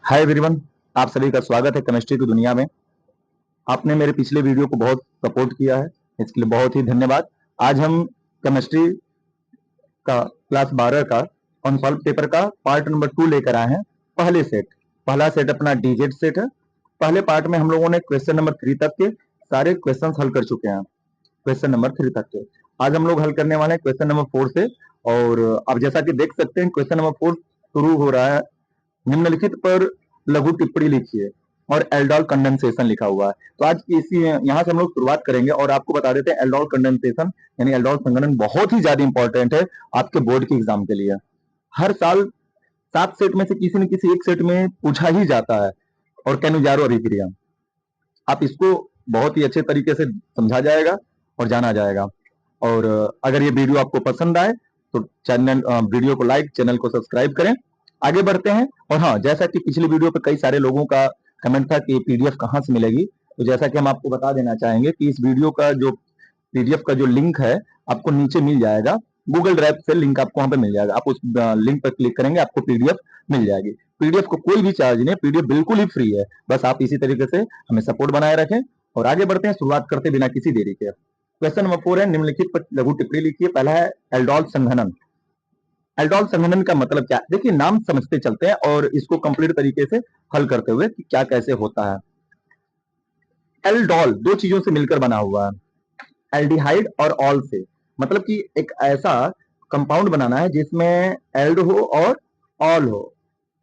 Hi everyone. आप सभी का स्वागत है केमिस्ट्री की दुनिया में। आपने मेरे पिछले वीडियो को बहुत सपोर्ट किया है, इसके लिए बहुत ही धन्यवाद। आज हम केमिस्ट्री का क्लास 12 का अनसॉल्व पेपर का पार्ट नंबर 2 लेकर आए हैं। पहला सेट अपना डीजेड सेट है। पहले पार्ट में हम लोगों ने क्वेश्चन नंबर 3 तक के सारे क्वेश्चन हल कर चुके हैं। क्वेश्चन नंबर 3 तक के आज हम लोग हल करने वाले हैं क्वेश्चन नंबर 4 से। और अब जैसा कि देख सकते हैं क्वेश्चन नंबर 4 शुरू हो रहा है। निम्नलिखित पर लघु टिप्पणी लिखिए और एल्डोल कंडेंसेशन लिखा हुआ है। तो आज इसी यहाँ से हम लोग शुरुआत करेंगे और आपको बता देते हैं एल्डोल कंडेंसेशन यानी एल्डोल संघनन बहुत ही ज्यादा इंपॉर्टेंट है आपके बोर्ड के एग्जाम के लिए। हर साल 7 सेट में से किसी न किसी एक सेट में पूछा ही जाता है। और कैनुजारो अभिक्रिया आप इसको बहुत ही अच्छे तरीके से समझा जाएगा और जाना जाएगा। और अगर ये वीडियो आपको पसंद आए तो चैनल वीडियो को लाइक, चैनल को सब्सक्राइब करें। आगे बढ़ते हैं। और हाँ, जैसा कि पिछली वीडियो पे कई सारे लोगों का कमेंट था कि पीडीएफ कहाँ से मिलेगी, तो जैसा कि हम आपको बता देना चाहेंगे कि इस वीडियो का जो पीडीएफ का जो लिंक है आपको नीचे मिल जाएगा। गूगल ड्राइव से लिंक आपको वहां पे मिल जाएगा। आप उस लिंक पर क्लिक करेंगे, आपको पीडीएफ मिल जाएगी। पीडीएफ को कोई भी चार्ज नहीं है, पीडीएफ बिल्कुल ही फ्री है। बस आप इसी तरीके से हमें सपोर्ट बनाए रखें और आगे बढ़ते हैं। शुरुआत करते बिना किसी देरी के। क्वेश्चन नंबर 4 है, निम्नलिखित पर लघु टिप्पणी लिखिए। पहला है एल्डोल संघनन। एल्डोल संघनन का मतलब क्या है? देखिए, नाम समझते चलते हैं और इसको कंप्लीट तरीके से हल करते हुए कि क्या कैसे होता है। एल्डोल दो चीजों से मिलकर बना हुआ है, एल्डिहाइड और ऑल से। मतलब कि एक ऐसा कंपाउंड बनाना है जिसमें एल्ड हो और ऑल हो,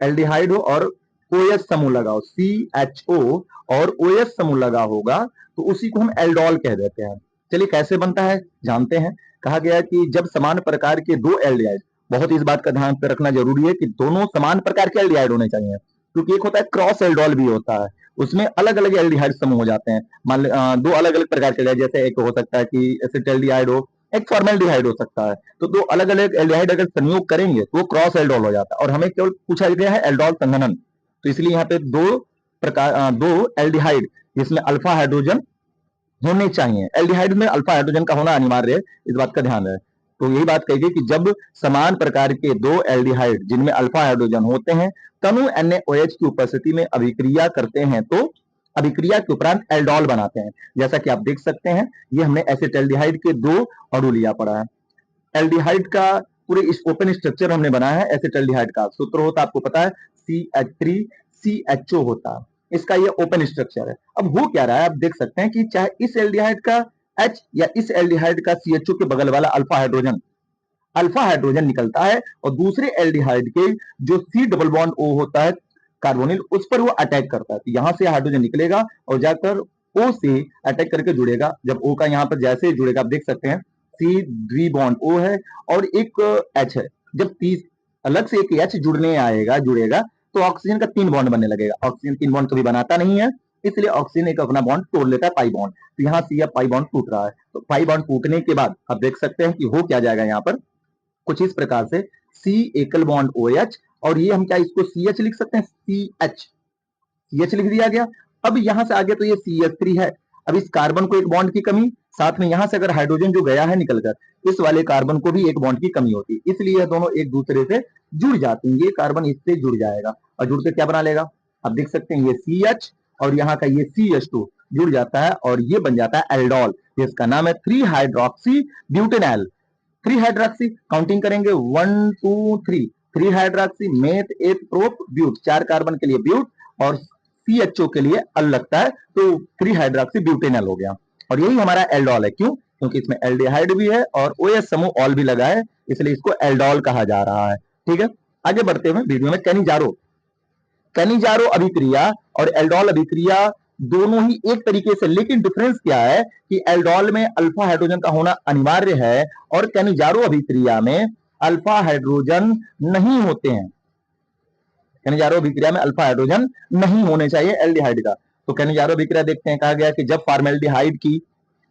एल्डिहाइड हो और ओएस समूह लगा हो, CHO और OS समूह लगा होगा तो उसी को हम एल्डोल कह देते हैं। चलिए कैसे बनता है जानते हैं। कहा गया कि जब समान प्रकार के दो एल्डिहाइड, बहुत इस बात का ध्यान रखना जरूरी है कि दोनों समान प्रकार के एल्डिहाइड होने चाहिए, क्योंकि एक होता है क्रॉस एल्डोल भी होता है, उसमें अलग अलग एल्डिहाइड समूह हो जाते हैं। मान दो अलग अलग प्रकार के, जैसे एक हो सकता है कि एसिटाल्डिहाइड हो, एक फॉर्मेल्डिहाइड हो सकता है। तो दो अलग अलग एल्डिहाइड अगर संयोग करेंगे तो वो क्रॉस एल्डोल हो जाता है। और हमें केवल पूछा गया है एल्डोल संघनन, तो इसलिए यहाँ पे दो एल्डिहाइड जिसमें अल्फा हाइड्रोजन होने चाहिए। एल्डिहाइड में अल्फा हाइड्रोजन का होना अनिवार्य है, इस बात का ध्यान रहे। तो यही बात कही गई कि जब समान प्रकार के दो एल्डिहाइड जिनमें अल्फा हाइड्रोजन होते हैं तनु NaOH की उपस्थिति में अभिक्रिया करते हैं तो अभिक्रिया के उपरांत एल्डोल बनाते हैं। जैसा कि आप देख सकते हैं, ये हमने एसिटाल्डिहाइड के दो अणु लिया पड़ा है। एल्डिहाइड का पूरे इस ओपन स्ट्रक्चर हमने बनाया है। एसिटाल्डिहाइड का सूत्र होता है आपको पता है, CH3CHO होता है। इसका ये ओपन स्ट्रक्चर है। अब हो क्या रहा है, आप देख सकते हैं कि चाहे इस एल्डिहाइड का H या इस एल्डिहाइड का CHO के बगल वाला अल्फा हाइड्रोजन निकलता है और दूसरे एल्डिहाइड के जो C डबल बॉन्ड O होता है कार्बोनिल, उस पर वो अटैक करता है। तो यहां से हाइड्रोजन निकलेगा और जाकर O से अटैक करके जुड़ेगा। जब O का यहाँ पर जैसे जुड़ेगा, आप देख सकते हैं C द्विबॉन्ड O है और एक H है। जब अलग से एक H जुड़ेगा तो ऑक्सीजन का 3 बॉन्ड बनने लगेगा। ऑक्सीजन 3 बॉन्ड कभी बनाता नहीं है, इसलिए ऑक्सीजन एक अपना बॉन्ड तोड़ लेता है, पाई बॉन्ड। तो यहाँ सी पाई बॉन्ड टूट रहा है। तो पाई बॉन्ड टूटने के बाद आप देख सकते हैं कि हो क्या जाएगा, यहाँ पर कुछ इस प्रकार से C एकल बॉन्ड OH और ये हम क्या इसको CH लिख सकते हैं, CH लिख दिया गया। अब यहां से आगे तो ये CH3 है। अब इस कार्बन को एक बॉन्ड की कमी, साथ में यहां से अगर हाइड्रोजन जो गया है निकलकर, इस वाले कार्बन को भी एक बॉन्ड की कमी होती है, इसलिए ये दोनों एक दूसरे से जुड़ जाते हैं। ये कार्बन इससे जुड़ जाएगा और जुड़ के क्या बना लेगा, आप देख सकते हैं ये CH और यहाँ का ये CH2 जुड़ जाता है और ये बन जाता है एल्डोल, जिसका नाम है 3 हाइड्रोक्सी ब्यूटेनॉल। 3 हाइड्रोक्सी काउंटिंग करेंगे 1 2 3, 3 hydroxy meth eth prop but, 4 carbon के लिए ब्यूट और CHO के लिए अल लगता है, तो 3 हाइड्रोक्सी ब्यूटेनॉल हो गया। और यही हमारा एल्डोल है। क्यों? क्योंकि इसमें एल्डिहाइड भी है और OS समूह ऑल भी लगा है, इसलिए इसको एल्डोल कहा जा रहा है। ठीक है, आगे बढ़ते हुए वीडियो में कैनिजारो अभिक्रिया और एल्डोल अभिक्रिया दोनों ही एक तरीके से, लेकिन डिफरेंस क्या है कि एल्डोल में अल्फा हाइड्रोजन का होना अनिवार्य है और कैनिजारो अभिक्रिया में अल्फा हाइड्रोजन नहीं होते हैं। कैनिजारो अभिक्रिया में अल्फा हाइड्रोजन नहीं होने चाहिए एल्डिहाइड का। तो कैनिजारो अभिक्रिया देखते हैं, कहा गया कि जब फॉर्मेल्डिहाइड की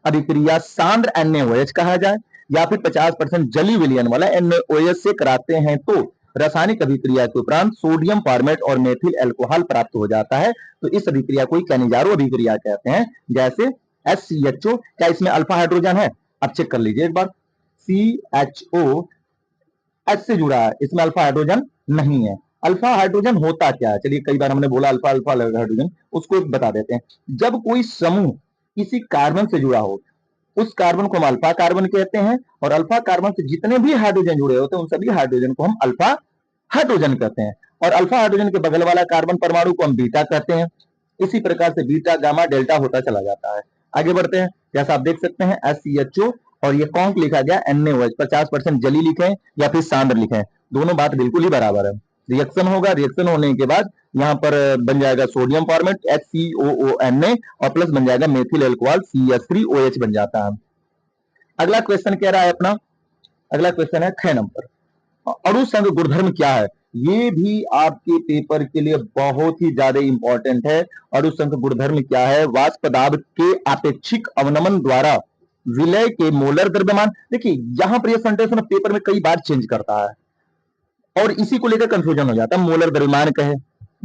अभिक्रिया सांद्र NaOH कहा जाए या फिर 50% जली विलयन वाला NaOH से कराते हैं तो रासायनिक अभिक्रिया के उपरांत सोडियम फॉर्मेट और मेथिल एल्कोहल प्राप्त हो जाता है। तो इस अभिक्रिया को कैनिजारो अभिक्रिया कहते हैं। जैसे SCHO, क्या इसमें अल्फा हाइड्रोजन है? अब चेक कर लीजिए एक बार, CHO H से जुड़ा है, इसमें अल्फा हाइड्रोजन नहीं है। अल्फा हाइड्रोजन होता क्या है, चलिए कई बार हमने बोला अल्फा अल्फा हाइड्रोजन, उसको बता देते हैं। जब कोई समूह किसी कार्बन से जुड़ा हो, उस कार्बन को हम अल्फा कार्बन कहते हैं, और अल्फा कार्बन से जितने भी हाइड्रोजन जुड़े होते हैं उन सभी हाइड्रोजन को हम अल्फा हाइड्रोजन कहते हैं, और अल्फा हाइड्रोजन के बगल वाला कार्बन परमाणु को हम बीटा कहते हैं। इसी प्रकार से बीटा गामा डेल्टा होता चला जाता है। आगे बढ़ते हैं, जैसा आप देख सकते हैं SCHO, और ये कॉन्क लिखा गया NaOH, 50% जली लिखे या फिर सांद्र लिखे, दोनों बात बिल्कुल ही बराबर है। रिएक्शन होगा, रिएक्शन होने के बाद यहाँ पर बन जाएगा सोडियम फॉर्मेट HCOONA, और प्लस बन जाएगा मेथिल अल्कोहल CH3OH बन जाता है। अगला क्वेश्चन कह रहा है अपना, अगला क्वेश्चन है 6 नंबर, अणु संघ गुणधर्म क्या है। ये भी आपके पेपर के लिए बहुत ही ज्यादा इंपॉर्टेंट है। अणु संघ गुणधर्म क्या है, वाष्प पदार्थ के आपेक्षिक अवनमन द्वारा विलय के मोलर द्रव्यमान। देखिए यहां पर यह सेंटेंस ना पेपर में कई बार चेंज करता है और इसी को लेकर कंफ्यूजन हो जाता है, मोलर द्रव्यमान कहे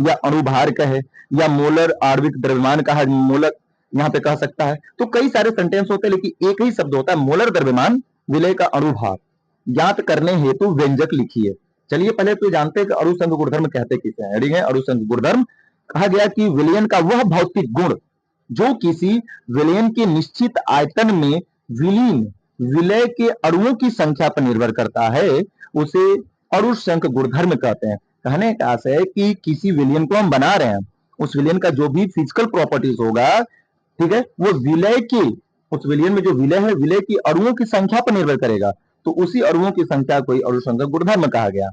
या अणुभार कहे या मोलर आणविक द्रव्यमान कहा, मोलर यहाँ पे कह सकता है। तो कई सारे सेंटेंस होते हैं लेकिन एक ही शब्द होता है, मोलर द्रव्यमान विलय का अणुभार। ज्ञात करने हेतु व्यंजक लिखिए। चलिए पहले तो जानते हैं कि अणु संघ गुणधर्म कहते किसे हैं। ठीक है, अणु संघ गुणधर्म कहा गया कि विलयन का वह भौतिक गुण जो किसी विलयन के निश्चित आयतन में विलीन विलय के अणुओं की संख्या पर निर्भर करता है, उसे अणु संघ गुणधर्म कहते हैं। कहने का आशय है कि किसी विलयन को हम बना रहे हैं, उस विलयन का जो भी फिजिकल प्रॉपर्टीज होगा, ठीक है, वो विलय की, उस विलयन में जो विलय है, विलय की अणुओं की संख्या पर निर्भर करेगा, तो उसी अणुओं की संख्या को अणु संघ गुणधर्म कहा गया।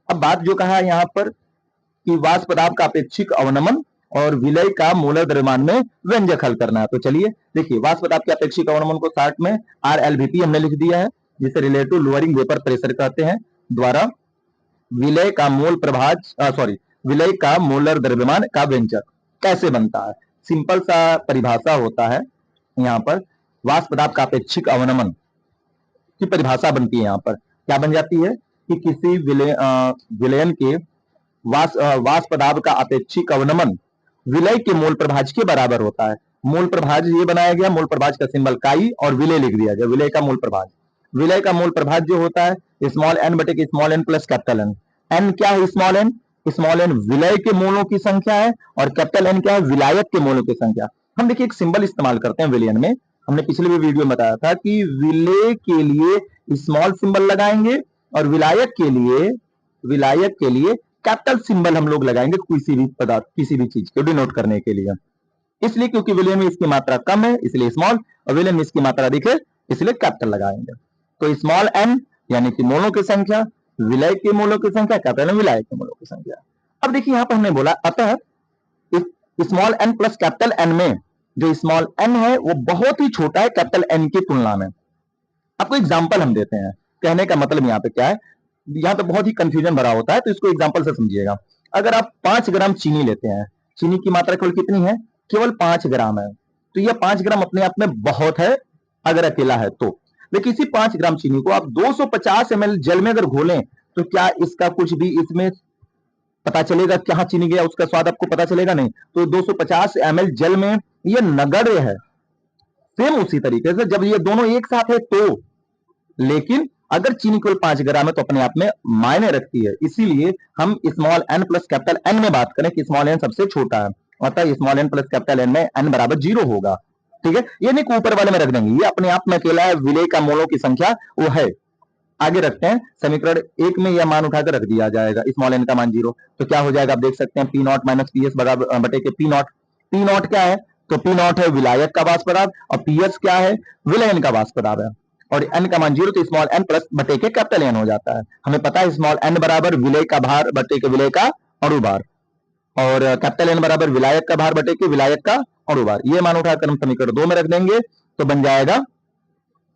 अब बात जो कहा है यहाँ पर कि वाष्प पदार्थ का अपेक्षिक अवनमन और विलय का मोलर द्रव्यमान में व्यंजक हल करना है। तो चलिए देखिए, वाष्प पदार्थ के अपेक्षिक अवनमन को शॉर्ट में RLVP हमने लिख दिया है, जिसे रिलेटिव लोअरिंग वेपर प्रेशर कहते हैं, द्वारा विलय का मोल प्रभाज विलय का मोलर द्रव्यमान का व्यंजक कैसे बनता है। सिंपल सा परिभाषा होता है यहाँ पर, वाष्प पदार्थ का अपेक्षिक अवनमन की परिभाषा बनती है यहाँ पर, क्या बन जाती है कि किसी विलयन के वाष्प पदार्थ का अपेक्षिक अवनमन विलय के मोल प्रभाज के बराबर होता है। मोल प्रभाज ये बनाया गया, मोल प्रभाज का सिंबल काई और विलय लिख दिया गया, विलय का मोल प्रभाज। विलय का मोल प्रभाज जो होता है स्मॉल n बटे small n plus capital N। n क्या है, स्मॉल n, स्मॉल n विलय के मोलों की संख्या है, और कैपिटल N क्या है, विलायक के मोलों की संख्या। हम देखिए एक सिंबल इस्तेमाल करते हैं विलयन में, हमने पिछले भी वीडियो में बताया था कि विलय के लिए स्मॉल सिंबल लगाएंगे और विलायक के लिए कैपिटल सिंबल हम लोग लगाएंगे किसी भी पदार्थ, किसी भी चीज को डिनोट करने के लिए। इसलिए क्योंकि विलयन में इसकी मात्रा कम है इसलिए स्मॉल, और विलयन में इसकी मात्रा अधिक है इसलिए कैपिटल लगाएंगे। तो स्मॉल n यानी कि मोलों की संख्या, विलय के मोलों की संख्या, कैपिटल N विलायक के मोलों की संख्या। अब देखिए यहां पर हमने बोला अतः small n plus capital N में जो स्मॉल n है वो बहुत ही छोटा है कैपिटल N की तुलना में। आपको एग्जांपल हम देते हैं, कहने का मतलब यहाँ पे क्या है, यहाँ पे बहुत ही कंफ्यूजन भरा होता है, तो इसको एग्जांपल से समझिएगा। अगर आप 5 ग्राम चीनी लेते हैं, चीनी की मात्रा केवल कितनी है, केवल 5 ग्राम है, तो यह 5 ग्राम अपने आप में बहुत है अगर अकेला है तो। लेकिन इसी 5 ग्राम चीनी को आप 250 ml जल में अगर घोलें तो क्या इसका कुछ भी इसमें पता चलेगा, कहाँ चीनी गया उसका स्वाद आपको पता चलेगा, नहीं। तो 250 ml जल में यह नगण्य है। सेम उसी तरीके से जब ये दोनों एक साथ है तो, लेकिन अगर चीनी केवल 5 ग्राम है तो अपने आप में मायने रखती है। इसीलिए हम small n plus capital N में बात करें कि स्मॉल n सबसे छोटा है, अतः small n plus capital N में n बराबर 0 होगा। ठीक है, ये नहीं ऊपर वाले में रख देंगे, ये अपने आप में अकेला है, विलय का मोलों की संख्या वो है। आगे रखते हैं, समीकरण 1 में यह मान उठाकर रख दिया जाएगा, स्मॉल n का मान 0, तो क्या हो जाएगा आप देख सकते हैं, P0 माइनस PS बराबर बटे के P0। P0 क्या है, तो P0 है विलायक का वाष्प पदार्थ और PS क्या है, विलयन का वाष्प पदार्थ है, और n का मान 0, तो स्मॉल n प्लस बटे के कैपिटल N हो जाता है। हमें पता है स्मॉल n बराबर विलय का भार बटे के विलय का अणु भार, और कैपिटल N बराबर विलायक का भार बटे के विलायक का अणु भार। ये मान उठाकर हम समीकरण 2 में रख देंगे, तो बन जाएगा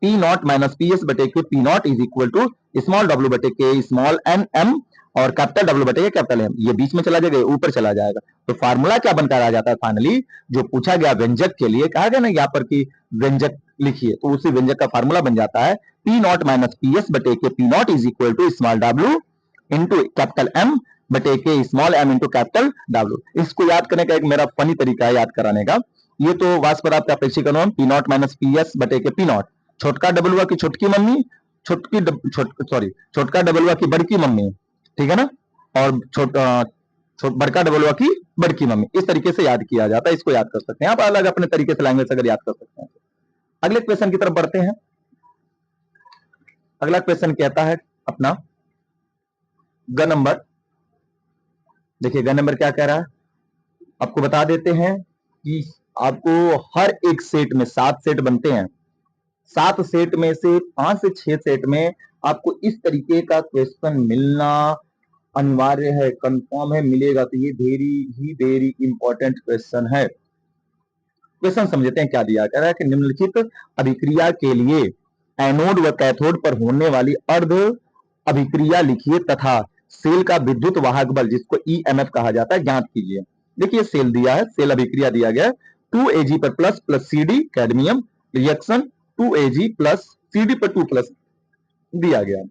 P0 माइनस PS बटे के P0 is equal to small w बटे के स्मॉल n m और कैपिटल W बटे के कैपिटल M। ये बीच में चला जाएगा, ऊपर चला जाएगा, तो फार्मूला क्या बनकर आ जाता है, फाइनली जो पूछा गया व्यंजक के लिए, कहा गया ना यहाँ पर कि व्यंजक लिखिए, तो उसी व्यंजक का फार्मूला बन जाता है P0 माइनस PS बटे के P0 is equal to small w into capital M बटे के small m into capital W। इसको याद करने का एक मेरा फनी तरीका है याद कराने का। ये तो वाष्प पदार्थ का अपेक्षिक अनुपात P0 माइनस PS बटे के P0, छोटका डबलुआ की छोटकी मम्मी, छोटका डबलुआ की बड़की मम्मी, ठीक है ना, और बड़का डबल हुआ की बड़की मम्मी, इस तरीके से याद किया जाता है। इसको याद कर सकते हैं आप अलग अपने तरीके से लैंग्वेज अगर याद कर सकते हैं। अगले क्वेश्चन की तरफ बढ़ते हैं। अगला क्वेश्चन कहता है अपना ग नंबर, देखिए ग नंबर क्या कह रहा है, आपको बता देते हैं कि आपको हर एक सेट में 7 सेट बनते हैं, 7 सेट में से 5 से 6 सेट में आपको इस तरीके का क्वेश्चन मिलना अनिवार्य है, कंफर्म है, मिलेगा। तो ये वेरी इंपॉर्टेंट क्वेश्चन है। क्वेश्चन समझते हैं क्या दिया कह रहा है कि निम्नलिखित अभिक्रिया के लिए एनोड व कैथोड पर होने वाली अर्ध अभिक्रिया लिखिए तथा सेल का विद्युत वाहक बल जिसको ईएमएफ कहा जाता है ज्ञात कीजिए। देखिए सेल दिया है, सेल अभिक्रिया दिया गया है 2Ag पर plus CD cadmium reaction 2Ag plus CD पर 2 प्लस दिया गया,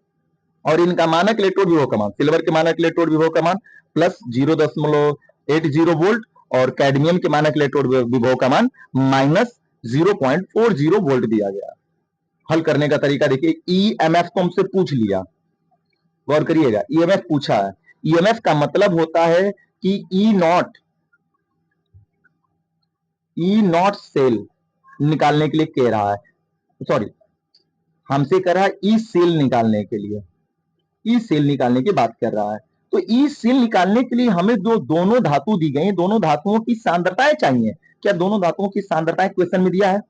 और इनका मानक इलेक्ट्रोड विभव का मान, सिल्वर के मानक इलेक्ट्रोड विभव का मान प्लस 0.80 वोल्ट और कैडमियम के मानक इलेक्ट्रोड विभव का मान माइनस 0.40 वोल्ट दिया गया। हल करने का तरीका देखिए, ईएमएफ तो हमसे पूछ लिया, गौर करिएगा, ईएमएफ पूछा है। ईएमएफ का मतलब होता है कि ई नॉट सेल निकालने के लिए कह रहा है, सॉरी हमसे कह रहा है ई सेल निकालने के लिए, ई सेल निकालने की बात कर रहा है। तो ई सेल निकालने के लिए हमें जो दोनों धातु दी गई, दोनों धातुओं की सांद्रताएं चाहिए। क्या दोनों धातुओं की सांद्रताएं क्वेश्चन में दिया है?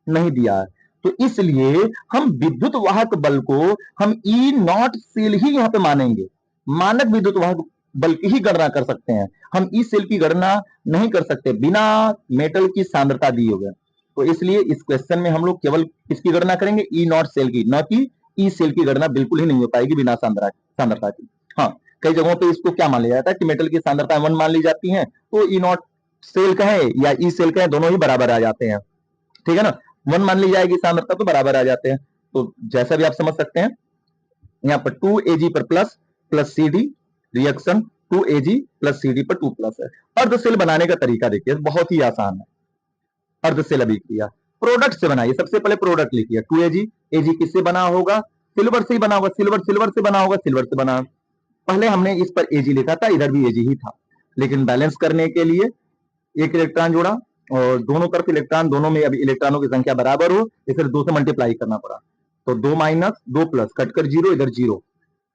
नहीं दिया है। तो इसलिए हम विद्युत वाहक बल को हम ई नॉट सेल ही यहां पे मानेंगे, मानक विद्युत वाहक बल की ही गणना कर सकते हैं। हम ई सेल की गणना नहीं कर सकते बिना मेटल की सांद्रता दिए हुए। तो इसलिए इस क्वेश्चन में हम लोग केवल किसकी गणना करेंगे? ई नॉट सेल की, न कि ई सेल की गणना बिल्कुल ही नहीं हो पाएगी बिना सांद्रता की। हाँ, कई जगहों पे इसको क्या मान लिया जाता है कि मेटल की सांद्रता 1 मान ली जाती है, तो ई नॉट सेल कहें या ई सेल कहें दोनों ही बराबर आ जाते हैं, ठीक है ना। 1 मान ली जाएगी सांद्रता तो बराबर आ जाते हैं। तो जैसा भी आप समझ सकते हैं, यहाँ पर 2Ag पर plus CD reaction 2Ag plus CD पर 2 प्लस है। अर्ध सेल बनाने का तरीका देखिए, बहुत ही आसान है। अर्ध सेल अभिक्रिया प्रोडक्ट से बनाइए, सबसे पहले प्रोडक्ट लिखिए 2Ag, Ag किससे बना होगा? सिल्वर से ही बना होगा, सिल्वर से बना होगा, सिल्वर से बना। पहले हमने इस पर Ag लिखा था, इधर भी Ag ही था, लेकिन बैलेंस करने के लिए एक इलेक्ट्रॉन जोड़ा और दोनों तरफ इलेक्ट्रॉन, दोनों में अभी इलेक्ट्रॉनों की संख्या बराबर हो, इसे 2 से मल्टीप्लाई करना पड़ा। तो 2 माइनस 2 प्लस, कटकर 0, इधर 0,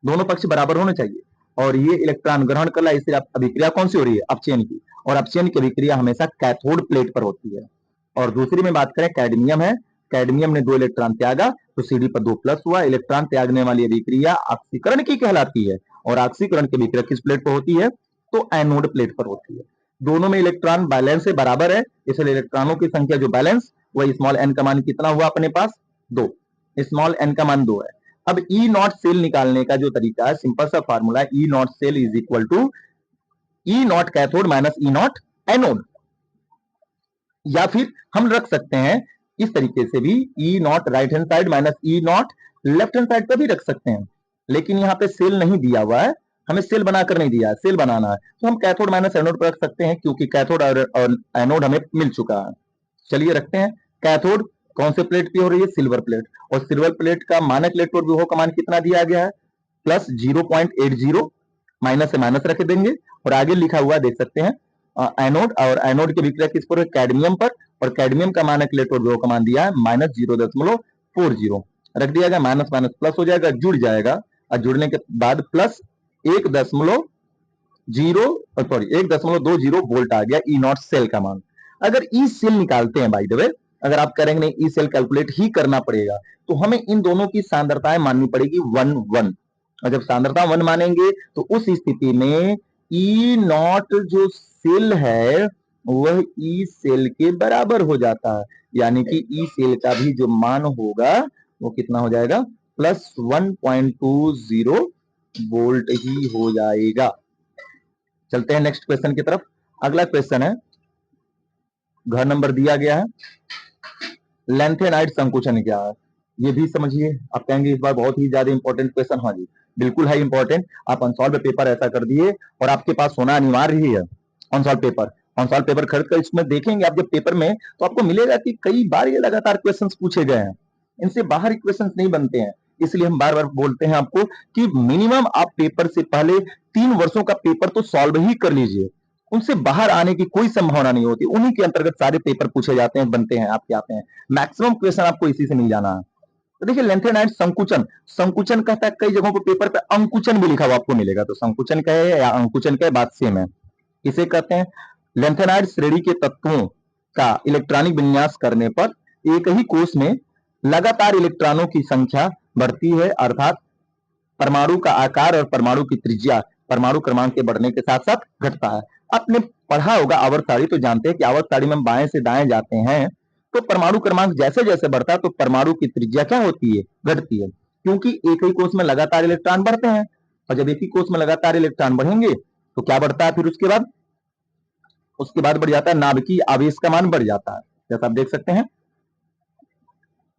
दोनों पक्ष बराबर होने चाहिए। और ये इलेक्ट्रॉन ग्रहण कर ला, इससे अभिक्रिया कौन सी हो रही है? अपचयन की, और अपचयन की अभिक्रिया हमेशा कैथोड प्लेट पर होती है। और दूसरी में बात करें, कैडमियम है, कैडमियम ने 2 इलेक्ट्रॉन त्यागा तो CD पर 2 प्लस हुआ। इलेक्ट्रॉन त्यागने वाली अभिक्रिया ऑक्सीकरण की कहलाती है, और ऑक्सीकरण की अभिक्रिया किस प्लेट पर होती है? तो एनोड प्लेट पर होती है। दोनों में इलेक्ट्रॉन बैलेंस से बराबर है, इसलिए इलेक्ट्रॉनों की संख्या जो बैलेंस, वही स्मॉल एन का मान कितना हुआ अपने पास? 2, स्मॉल एन का मान 2 है। अब ई नॉट सेल निकालने का जो तरीका है, सिंपल सा फार्मूला है, E naught cell is equal to E naught cathode minus E naught anode. या फिर हम रख सकते हैं इस तरीके से भी, E naught right hand side minus E naught left hand side पर भी रख सकते हैं, लेकिन यहाँ पे सेल नहीं दिया हुआ है, हमें सेल बनाकर नहीं दिया है, सेल बनाना है, तो हम कैथोड माइनस एनोड पर रख सकते हैं, क्योंकि कैथोड और एनोड हमें मिल चुका है। चलिए रखते हैं। कैथोड कौन से प्लेट की हो रही है? सिल्वर प्लेट, और सिल्वर प्लेट का मानक इलेक्ट्रोड विभव का मान कितना दिया गया है? प्लस 0.80, माइनस से माइनस रख देंगे, और आगे लिखा हुआ देख सकते हैं एनोड, और एनोड की विक्रिया किस पर? कैडमियम पर, और कैडमियम का मानक इलेक्ट्रोड विभव का मान दिया है माइनस 0.40, रख दिया गया, माइनस माइनस प्लस हो जाएगा, जुड़ जाएगा, और जुड़ने के बाद प्लस 1.20 वोल्ट आ गया ई नॉट सेल का मान। अगर ई सेल निकालते हैं, बाय द वे अगर आप करेंगे नहीं ई सेल कैलकुलेट ही करना पड़ेगा, तो हमें इन दोनों की सांद्रताएं माननी पड़ेगी 1 और जब सांद्रता 1 मानेंगे तो उस स्थिति में ई नॉट जो सेल है वह ई सेल के बराबर हो जाता है, यानी कि ई सेल का भी जो मान होगा वो कितना हो जाएगा? प्लस 1.20 वोल्ट ही हो जाएगा। चलते हैं नेक्स्ट क्वेश्चन की तरफ। अगला क्वेश्चन है, घर नंबर दिया गया है, लेंथेनाइड संकुचन क्या है ये भी समझिए। आप कहेंगे इस बार बहुत ही ज्यादा इंपॉर्टेंट क्वेश्चन, हाँ जी बिल्कुल है इंपॉर्टेंट। आप अनसॉल्व पेपर ऐसा कर दिए और आपके पास होना अनिवार्य ही है अनसॉल्व पेपर खरीद कर इसमें देखेंगे आप जब पेपर में, तो आपको मिलेगा कि कई बार ये लगातार क्वेश्चंस पूछे गए हैं, इनसे बाहर क्वेश्चंस नहीं बनते हैं। इसलिए हम बार बार बोलते हैं आपको कि मिनिमम आप पेपर से पहले 3 वर्षों का पेपर तो सॉल्व ही कर लीजिए। उनसे बाहर आने की कोई संभावना नहीं होती, उन्हीं के अंतर्गत सारे पेपर पूछे जाते हैं, बनते हैं, आपके आते हैं। मैक्सिमम क्वेश्चन आपको इसी से मिल जाना है। तो देखिए लेंथेनाइड संकुचन, संकुचन कहता है, कई जगहों पर पेपर पे अंकुचन भी लिखा हुआ आपको मिलेगा, तो संकुचन कहे या अंकुचन कहे बात सेम है। इसे कहते हैं लेंथेनाइड श्रेणी के तत्वों का इलेक्ट्रॉनिक विन्यास करने पर एक ही कोष में लगातार इलेक्ट्रॉनों की संख्या बढ़ती है, अर्थात परमाणु का आकार और परमाणु की त्रिज्या परमाणु क्रमांक के बढ़ने के साथ साथ घटता है। आपने पढ़ा होगा आवर्त सारणी, तो जानते हैं कि आवर्त सारणी में हम बाएं से दाएं जाते हैं तो परमाणु क्रमांक जैसे जैसे बढ़ता है तो परमाणु की त्रिज्या क्या होती है, घटती है, क्योंकि एक ही कोष में लगातार इलेक्ट्रॉन बढ़ते हैं। और जब एक ही कोष में लगातार इलेक्ट्रॉन बढ़ेंगे तो क्या बढ़ता है, फिर उसके बाद बढ़ जाता है नाभिकीय आवेश का मान बढ़ जाता है। जैसा आप देख सकते हैं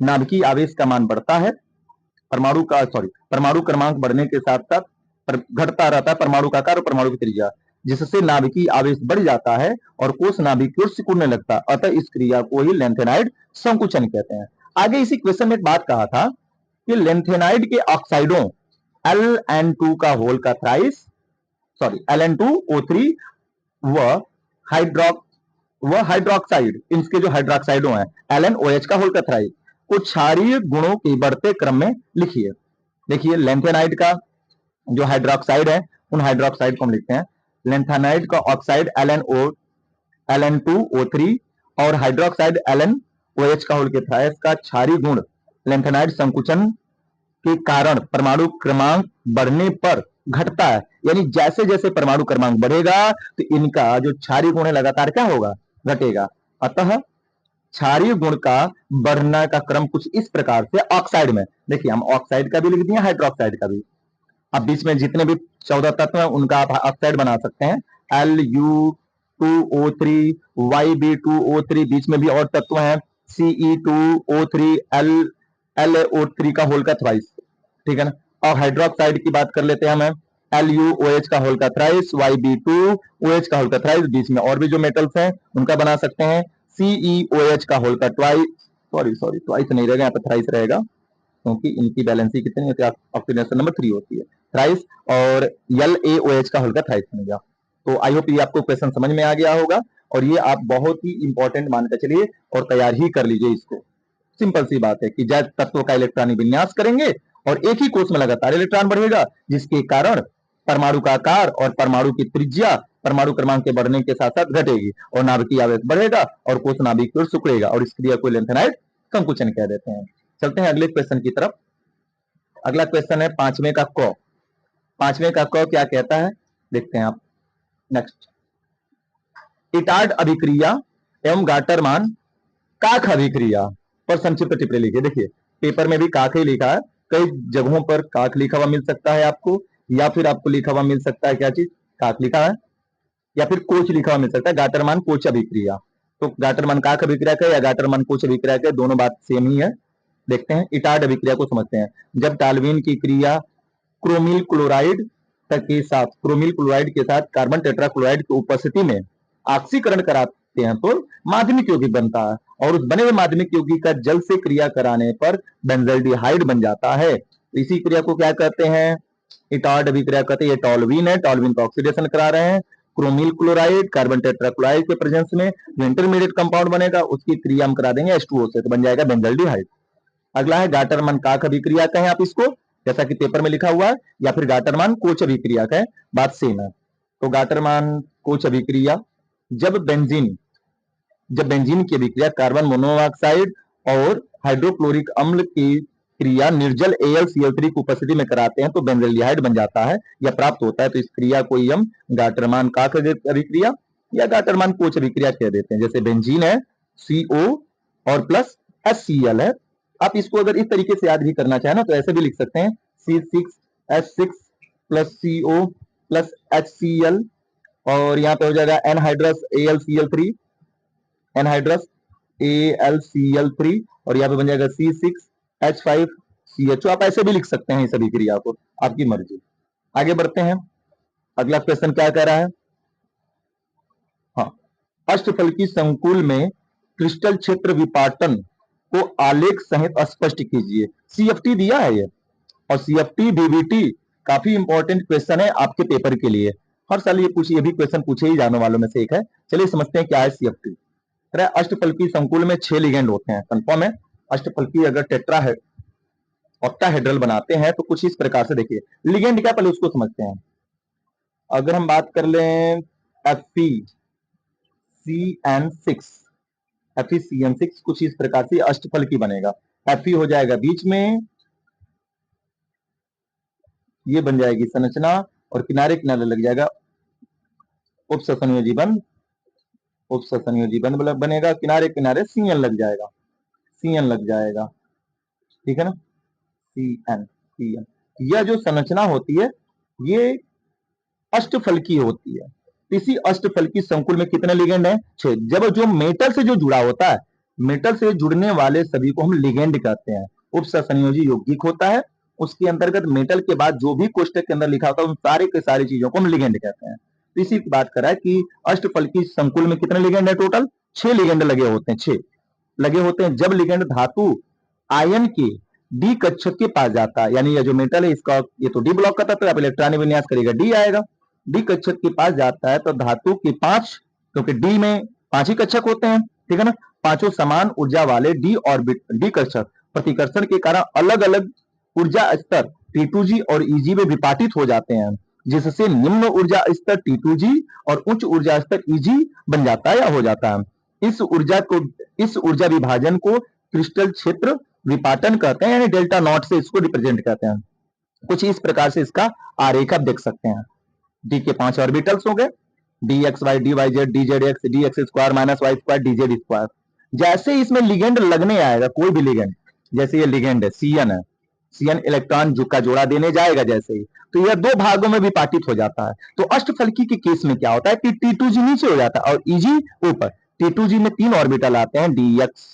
नाभिकीय आवेश का मान बढ़ता है, परमाणु क्रमांक बढ़ने के साथ साथ घटता रहता है परमाणु का आकार और परमाणु की त्रिज्या, जिससे नाभिकीय आवेश बढ़ जाता है और कोष नाभिक की ओर सिकुड़ने लगता है। अतः इस क्रिया को ही लेंथेनाइड संकुचन कहते हैं। आगे इसी क्वेश्चन में एक बात कहा था कि लेंथेनाइड के ऑक्साइडों Ln2 का होल का थ्राइस Ln2O3 व हाइड्रोक्साइड, इसके जो हाइड्रोक्साइडों हैं LnOH का होल का थ्राइस को क्षारीय गुणों के बढ़ते क्रम में लिखिए। देखिए लेंथेनाइड का जो हाइड्रोक्साइड है उन हाइड्रोक्साइड को हम लिखते हैं लेंथेनाइड का ऑक्साइड Ln2O3 और हाइड्रोक्साइड LnOH का होल के थ्राइस का क्षारीय गुण लेंथेनाइड संकुचन के कारण परमाणु क्रमांक बढ़ने पर घटता है। यानी जैसे जैसे परमाणु क्रमांक बढ़ेगा तो इनका जो क्षारीय गुण है लगातार क्या होगा, घटेगा। अतः क्षारीय गुण का बढ़ना का क्रम कुछ इस प्रकार से ऑक्साइड में, देखिए हम ऑक्साइड का भी लिख दिए हाइड्रोक्साइड का भी। अब बीच में जितने भी 14 तत्व हैं उनका आप ऑक्साइड बना सकते हैं Lu2O3 YB2O3, बीच में भी और तत्व हैं Ce2O3 LaO3 का होल का थ्राइस, ठीक है ना। और हाइड्रोक्साइड की बात कर लेते हैं हम LuOH का होल का थ्राइस YB2OH का होल का थ्राइस, बीच में और भी जो मेटल्स हैं उनका बना सकते हैं CeOH का होल का ट्वाइस, ट्वाइस नहीं रहेगा, यहाँ पे थ्राइस रहेगा क्योंकि इनकी बैलेंसी कितनी होती है, ऑक्सीडेशन नंबर 3 होती है थ्राइस, और LaOH का होल का थ्राइस बन गया। तो आई होप ये आपको क्वेश्चन समझ में आ गया होगा और ये आप बहुत ही इंपॉर्टेंट मानकर चलिए और तैयार ही कर लीजिए इसको। सिंपल सी बात है कि जब तत्व का इलेक्ट्रॉनिक विन्यास करेंगे और एक ही कोष में लगातार इलेक्ट्रॉन बढ़ेगा जिसके कारण परमाणु का आकार और परमाणु की त्रिज्या परमाणु क्रमांक के बढ़ने के साथ साथ घटेगी और नाभिकीय आवेश बढ़ेगा और कोष नाभिक की ओर सिकुड़ेगा और इस क्रिया को लेंथेनाइड संकुचन कह देते हैं। चलते हैं अगले क्वेश्चन की तरफ। अगला क्वेश्चन है पांचवें का क। पांचवें का क क्या कहता है, देखते हैं आप। नेक्स्ट, इटार्ड अभिक्रिया एवं गाटरमान काक अभिक्रिया पर संक्षिप्त टिप्पणी लिखिए। देखिए पेपर में भी काक ही लिखा है, कई जगहों पर काक लिखा हुआ मिल सकता है आपको, या फिर आपको लिखा हुआ मिल सकता है क्या चीज, काक लिखा है, या फिर कोच लिखा हुआ मिल सकता है, गाटरमान कोच अभिक्रिया। तो गाटरमान काक अभिक्रिया का या गाटरमान कोच अभिक्रिया का दोनों बात सेम ही है। देखते हैं इटार्ड अभिक्रिया को समझते हैं। जब टाल्वीन की क्रिया क्रोमिल क्लोराइड के साथ कार्बन टेट्राक्लोराइड की उपस्थिति में ऑक्सीकरण कराते हैं तो माध्यमिक यौगिक बनता है और उस बने हुए माध्यमिक यौगिक का जल से क्रिया कराने पर बेंजल्डिहाइड बन जाता है। इसी क्रिया को क्या कहते हैं, इटार्ड अभिक्रिया कहते हैं। ये टॉल्वीन है, टॉल्वीन का ऑक्सीडेशन करा रहे हैं क्रोमिल क्लोराइड कार्बन टेट्राक्लोराइड के प्रेजेंस में जो इंटरमीडिएट कंपाउंड बनेगा उसकी क्रिया हम करा देंगे H2O से, तो बन जाएगा बेंजल्डिहाइड। अगला है गाटरमान काक अभिक्रिया कहें आप इसको, जैसा कि पेपर में लिखा हुआ है, या फिर गाटरमान कोच अभिक्रिया कहें, बात सेम है। तो गाटरमान कोच अभिक्रिया जब बेंजीन की अभिक्रिया कार्बन मोनोऑक्साइड और हाइड्रोक्लोरिक अम्ल की क्रिया निर्जल AlCl3 की उपस्थिति में कराते हैं तो बेंजल्डिहाइड बन जाता है या प्राप्त होता है। तो इस क्रिया को ही हम गाटरमान काक अभिक्रिया या गाटरमान कोच अभिक्रिया कह देते हैं। जैसे बेंजीन है CO और प्लस HCl है, आप इसको अगर इस तरीके से याद भी करना चाहें ना तो ऐसे भी लिख सकते हैं C6H6 plus CO plus HCl और यहाँ पे हो जाएगा एनहाइड्रस AlCl3 और यहाँ पे बन जाएगा C6H5CHO। आप ऐसे भी लिख सकते हैं इस सभी क्रिया को, आपकी मर्जी। आगे बढ़ते हैं, अगला क्वेश्चन क्या कह रहा है। हाँ, अष्टफलकी संकुल में क्रिस्टल क्षेत्र विपाटन को आलेख सहित स्पष्ट कीजिए। CFT दिया है ये, और सीएफटी डीबीटी काफी इंपॉर्टेंट क्वेश्चन है आपके पेपर के लिए, हर साल ये भी क्वेश्चन पूछे ही जाने वालों में से एक है। चलिए समझते हैं क्या है सीएफटी। अष्टफलकी संकुल में 6 लिगेंड होते हैं, कंफर्म है। अष्टफलकी अगर टेट्रा है ऑक्टाहेड्रल बनाते हैं तो कुछ इस प्रकार से, देखिए लिगेंड क्या, पहले उसको समझते हैं। अगर हम बात कर लें FeCN6, FeCN6 कुछ इस प्रकार से अष्टफलकी बनेगा। Fe हो जाएगा बीच में, ये बन जाएगी संरचना और किनारे किनारे लग जाएगा उपसंयोजी बंध, उपसंयोजी बंध बनेगा, किनारे किनारे CN लग जाएगा, CN लग जाएगा, ठीक है ना, CN। यह जो संरचना होती है ये अष्टफलकी होती है। इसी अष्टफलकी संकुल में कितने लिगेंड हैं? 6। जब जो मेटल से जो जुड़ा होता है, मेटल से जुड़ने वाले सभी को हम लिगेंड कहते हैं। उपसंयोजी यौगिक होता है, उसके अंतर्गत मेटल के बाद जो भी कोष्टक के अंदर लिखा होता है उन सारे के सारी चीजों को हम लिगेंड कहते हैं। तो इसी की बात कर रहा है कि अष्टफलकी संकुल में कितने लिगेंड है? टोटल 6 लिगेंड लगे होते हैं, 6 लगे होते हैं। जब लिगेंड धातु आयन के डी कक्षक के पास जाता है, यानी यह जो मेटल है इसका, ये तो डी ब्लॉक का तत्व है, आप इलेक्ट्रॉनिक विन्यास करेगा डी आएगा, डी कक्षक के पास जाता है तो धातु के 5, क्योंकि डी में 5 ही कक्षक होते हैं, ठीक है ना, पांचों समान ऊर्जा वाले डी ऑर्बिट, डी कक्षक प्रतिकर्षण के कारण अलग अलग ऊर्जा स्तर T2G और EG में विपाटित हो जाते हैं, जिससे निम्न ऊर्जा स्तर T2G और उच्च ऊर्जा स्तर EG बन जाता है या हो जाता है। इस ऊर्जा विभाजन को क्रिस्टल क्षेत्र विपाटन कहते हैं, यानी डेल्टा नॉट से इसको रिप्रेजेंट करते हैं। कुछ इस प्रकार से इसका आरेख आप देख सकते हैं। डी के 5 ऑर्बिटल्स हो गए, D x Y D Y Z D Z X D x square minus Y square D Z square. जैसे इसमें लिगेंड लगने आएगा, कोई भी लिगेंड, जैसे ये लिगेंड है सीएन है, सीएन इलेक्ट्रॉन का जोड़ा देने जाएगा जैसे ही, तो यह 2 भागों में विपाटित हो जाता है। तो अष्टफलकी के केस में क्या होता है कि T2G नीचे हो जाता है और EG ऊपर। T2G में 3 ऑर्बिटल आते हैं, d x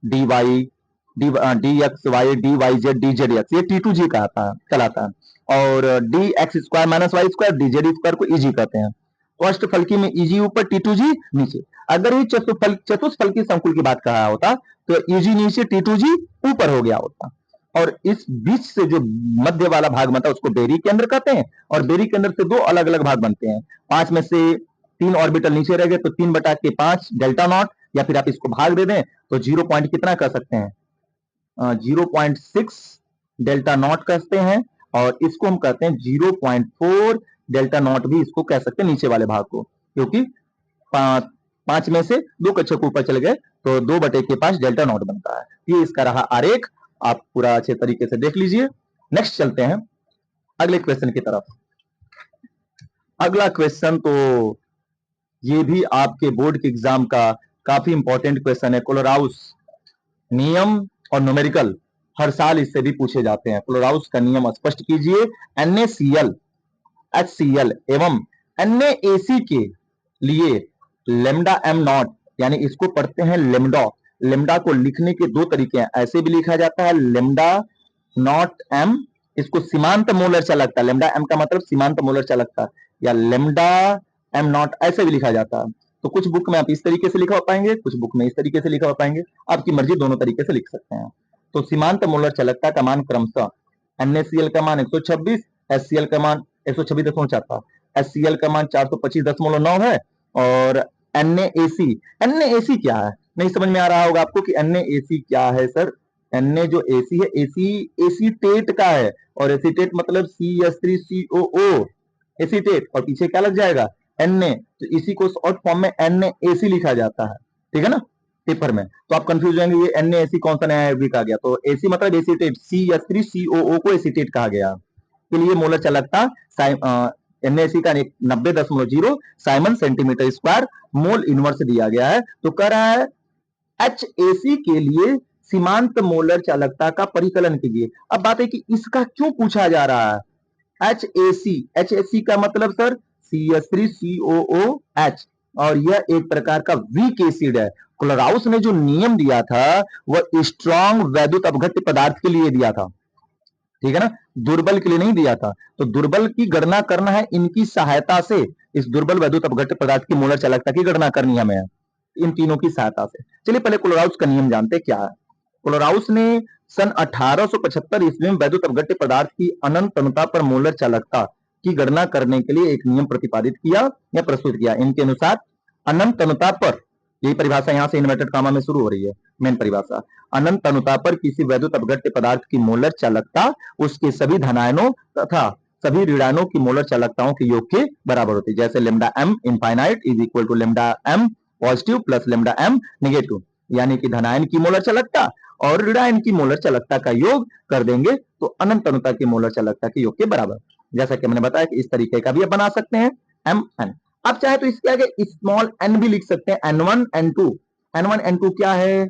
d y d x Y D Y Z D Z x, ये T2G का आता है, कहलाता है। और d x square minus Y square D Z square को EG कहते हैं। तो अष्टफलकी में EG ऊपर T2G नीचे। अगर ये चतुष्फलकी संकुल की बात कर रहा होता तो EG नीचे T2G ऊपर हो गया होता, और इस बीच से जो मध्य वाला भाग बनता है उसको बेरी केंद्र कहते हैं, और बेरी केंद्र से 2 अलग अलग भाग बनते हैं। 5 में से 3 ऑर्बिटल नीचे रह गए तो 3/5 डेल्टा नॉट, या फिर आप इसको भाग दे दें तो 0 पॉइंट कितना कर सकते हैं, 0.6 डेल्टा नॉट कहते हैं, और इसको हम कहते हैं 0.4 डेल्टा नॉट भी इसको कह सकते हैं नीचे वाले भाग को, क्योंकि 5 में से 2 कक्षक ऊपर चले गए तो 2/5 डेल्टा नॉट बनता है। ये इसका रहा आरेख, आप पूरा अच्छे तरीके से देख लीजिए। नेक्स्ट चलते हैं अगले क्वेश्चन की तरफ। अगला क्वेश्चन तो ये भी आपके बोर्ड के एग्जाम का काफी इंपॉर्टेंट क्वेश्चन है। क्लोराउस नियम और न्यूमेरिकल हर साल इससे भी पूछे जाते हैं। क्लोराउस का नियम स्पष्ट कीजिए। NaCl HCl एवं NaAC के लिए लेमडा m नॉट, यानी इसको पढ़ते हैं लेमडा। लेमडा को लिखने के 2 तरीके हैं, ऐसे भी लिखा जाता है लेमडा नॉट m, इसको सीमांत मोलर चालकता, लेमडा m का मतलब सीमांत मोलर चालकता, या लेमडा m नॉट ऐसे भी लिखा जाता है। तो कुछ बुक में आप इस तरीके से लिखा पाएंगे, कुछ बुक में इस तरीके से लिखा पाएंगे, आपकी मर्जी, दोनों तरीके से लिख सकते हैं। तो सीमांत मोलर चालकता का मान क्रमशः NaCl का मान 126, HCl का मान 126.4, HCl का मान 425.9 है, और NaAC क्या है? नहीं समझ में आ रहा होगा आपको कि NaAC क्या है सर। Na जो AC है, AC एसीटेट का है, और एसीटेट मतलब CH3COO एसीटेट, और पीछे क्या लग जाएगा Na, तो इसी को शॉर्ट फॉर्म में NaAC लिखा जाता है, ठीक है ना, पेपर में। तो आप कंफ्यूज होंगे ये NaAC कौन सा नया यौगिक आ गया, तो AC मतलब एसीटेट, CH3COO को एसीटेट कहा गया। के लिए मोलर चालकता NaC का 90.0 Simon centimetre square mole inverse दिया गया है। तो कह रहा है HAC के लिए सीमांत मोलर चालकता का परिकलन कीजिए। अब बात है कि इसका क्यों पूछा जा रहा है। HAC का मतलब सर CH3COOH, और यह एक प्रकार का वीक एसिड है। क्लोराउस ने जो नियम दिया था वह स्ट्रॉन्ग वैद्युत अपघट्य पदार्थ के लिए दिया था, ठीक है ना, दुर्बल के लिए नहीं दिया था। तो दुर्बल की गणना करना है इनकी सहायता से, इस दुर्बल वैद्युत अपघट्य पदार्थ की मोलर चालकता की गणना करनी हमें इन तीनों की सहायता से। चलिए पहले क्लोराउस का नियम जानते क्या है। क्लोराउस ने सन 1875 ईस्वी में वैद्युत अपघट्य पदार्थ की अनंत अनुता पर मोलर चालकता की गणना करने के लिए एक नियम प्रतिपादित किया या प्रस्तुत किया। इनके अनुसार अनंत अनुता पर, यही परिभाषा यहाँ से इन्वर्टेड कामा में शुरू हो रही है, मेन परिभाषा, अनंत अनुता पर किसी वैद्युत अपघट्य पदार्थ की मोलर चालकता उसके सभी धनायनों तथा सभी ऋणायनों की मोलर चालकताओं के योग के बराबर होती है। जैसे lambda m infinite is equal to lambda m positive plus lambda m negative, यानी कि धनायन की मोलर चालकता और ऋणायन की मोलर चालकता का योग कर देंगे तो अनंत अनुता की मोलर चालकता के योग के बराबर। जैसा कि मैंने बताया कि इस तरीके का भी आप बना सकते हैं एम एन। अब चाहे तो इसके आगे स्मॉल एन भी लिख सकते हैं, N1 N2। N1 N2 क्या है?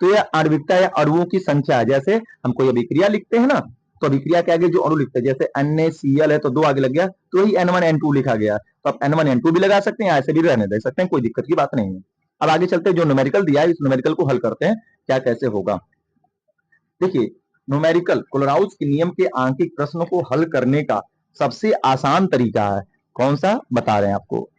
तो यह आणविकता या अणुओं की संख्या है। जैसे हम कोई अभिक्रिया लिखते हैं ना, तो अभिक्रिया के आगे जो अणु लिखते हैं, जैसे NaCl है तो 2 आगे लग गया तो वही N1 N2 लिखा गया। तो आप N1 N2 भी लगा सकते हैं, ऐसे भी रहने दे सकते हैं, कोई दिक्कत की बात नहीं है। अब आगे चलते हैं, जो न्यूमेरिकल दिया है इस न्यूमेरिकल को हल करते हैं, क्या कैसे होगा। देखिए न्यूमेरिकल क्लोराउस के नियम के आंकिक प्रश्नों को हल करने का सबसे आसान तरीका है। कौन सा बता रहे हैं आपको?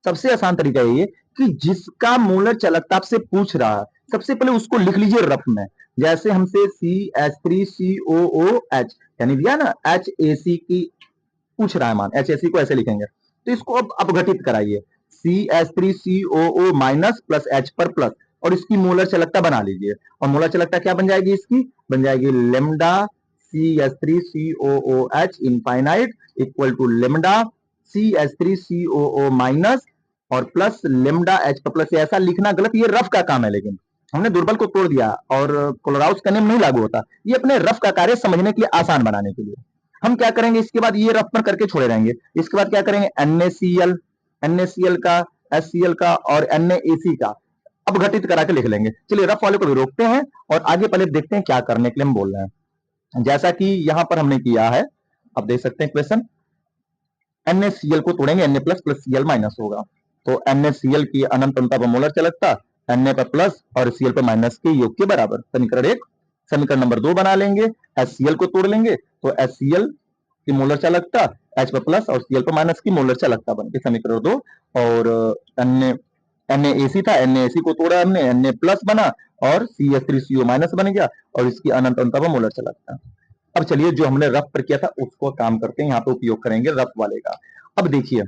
सबसे आसान तरीका ये कि जिसका मोलर चालकता आपसे पूछ रहा है, सबसे पहले उसको लिख लीजिए रफ में। जैसे हमसे CH3COOH यानी दिया ना HAC की पूछ रहा है मान, HAC को ऐसे लिखेंगे, तो इसको अब अपघटित कराइए, CH3COO माइनस प्लस H पर प्लस, और इसकी मोलर चालकता बना लीजिए। और मोलर चालकता क्या बन जाएगी? इसकी बन जाएगी lambda CH3COOH infinite equal to lambda CH3COO minus और प्लस लेमडा H पर प्लस। ऐसा लिखना गलत, ये रफ का काम है, लेकिन हमने दुर्बल को तोड़ दिया और क्लोराउस का नियम नहीं लागू होता। ये अपने रफ का कार्य समझने के लिए, आसान बनाने के लिए हम क्या करेंगे, इसके बाद ये रफ पर करके छोड़े रहेंगे। इसके बाद क्या करेंगे, NaCl का, HCl का और NaAC का अपघटित करा के लिख लेंगे। चलिए रफ वाले को भी रोकते हैं और आगे पहले देखते हैं क्या करने के लिए हम बोल रहे हैं। जैसा कि यहां पर हमने किया है, अब देख सकते हैं क्वेश्चन, NaCl को तोड़ेंगे, Na plus plus Cl minus होगा, तो NaCl की अनंत अनुता पर मोलर चालकता Na पर प्लस और Cl पर माइनस के योग के बराबर। समीकरण 1। समीकरण नंबर 2 बना लेंगे, HCl को तोड़ लेंगे तो HCl की मोलर चालकता H पर प्लस और Cl पर माइनस की मोलर चालकता बन के समीकरण 2। और NaAC था, NaAC को तोड़ा हमने, Na प्लस बना और CH3CO माइनस बन गया और इसकी अनंत अनुता पर मोलर चालकता। अब चलिए जो हमने रफ पर किया था उसको काम करते हैं, यहाँ पे उपयोग करेंगे रफ वाले का। अब देखिए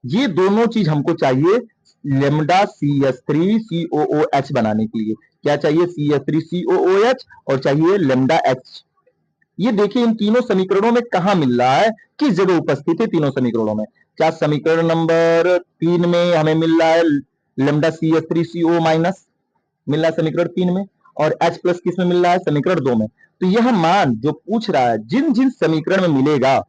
ये दोनों चीज हमको चाहिए लेमडा CH3COOH बनाने के लिए। क्या चाहिए? CH3COOH और चाहिए लेमडा H। ये देखिए इन तीनों समीकरणों में कहां मिल रहा है, किस जगह उपस्थित है तीनों समीकरणों में। क्या समीकरण नंबर 3 में हमें मिल रहा है लेमडा CH3CO माइनस, मिल रहा है समीकरण 3 में, और H प्लस किस में मिल रहा है? समीकरण 2 में। तो यह मान जो पूछ रहा है जिन जिन समीकरण में मिलेगा